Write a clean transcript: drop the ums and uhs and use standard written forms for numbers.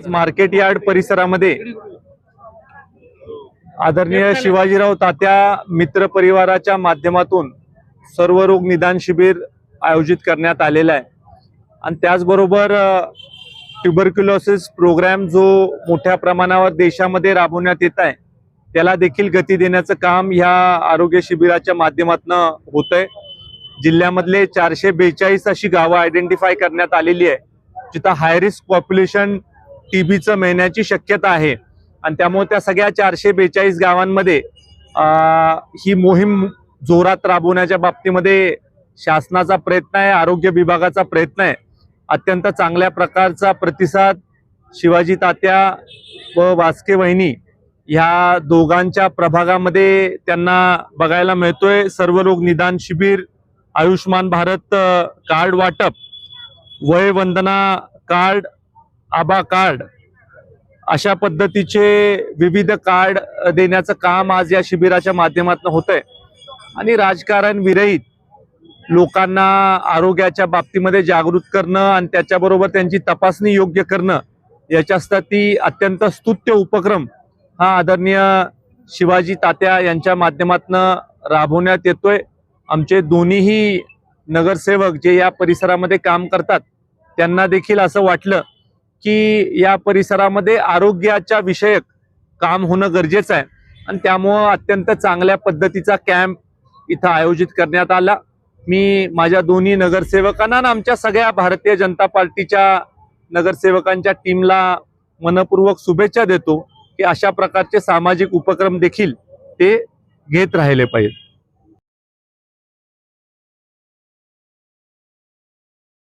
Market yard परिसरामध्ये आदरणीय शिवाजीराव तात्या मित्र परिवाराच्या माध्यमातून सर्वरोग निदान शिबिर आयोजित करण्यात आलेला आहे आणि त्याचबरोबर ट्युबरक्युलोसिस प्रोग्राम जो मोठ्या प्रमाणावर देशामध्ये राबवण्यात येत आहे त्याला देखील गती देण्याचं काम ह्या आरोग्य शिबिराच्या माध्यमातून होतंय। जिल्ह्यामधले 442 अशी गावं आयडेंटिफाय करण्यात आलेली आहे जिथं हाय रिस्क पॉप्युलेशन टीबीचं मिळण्याची शक्यता आहे आणि त्यामुळे त्या सगळ्या 442 गावांमध्ये ही मोहीम जोरात राबवण्याच्या बाबतीमध्ये शासनाचा प्रयत्न आहे, आरोग्य विभागाचा प्रयत्न आहे। अत्यंत चांगल्या प्रकारचा प्रतिसाद शिवाजी तात्या व वास्के वहिनी ह्या दोघांच्या प्रभागामध्ये त्यांना बघायला मिळतोय। सर्वरोग निदान शिबिर, आयुष्मान भारत कार्ड वाटप, वय वंदना कार्ड, आबा कार्ड अशा पद्धतीचे विविध कार्ड देण्याचं काम आज या शिबिराच्या माध्यमातून होतंय आणि राजकारण विरहित लोकांना आरोग्याच्या बाबतीमध्ये जागृत करणं आणि त्याच्याबरोबर त्यांची तपासणी योग्य करणं याच्यासाठी अत्यंत स्तुत्य उपक्रम हा आदरणीय शिवाजी तात्या यांच्या माध्यमातून राबवण्यात येतोय। आमचे दोन्हीही नगरसेवक जे या परिसरामध्ये काम करतात त्यांना देखील असं वाटलं की या परिसरामध्ये आरोग्याच्या विषयक काम होणं गरजेचं आहे आणि त्यामुळं अत्यंत चांगल्या पद्धतीचा कॅम्प इथं आयोजित करण्यात आला। मी माझ्या दोन्ही नगरसेवकांना आणि आमच्या सगळ्या भारतीय जनता पार्टीच्या नगरसेवकांच्या टीमला मनपूर्वक शुभेच्छा देतो की अशा प्रकारचे सामाजिक उपक्रम देखील ते घेत राहिले पाहिजेत।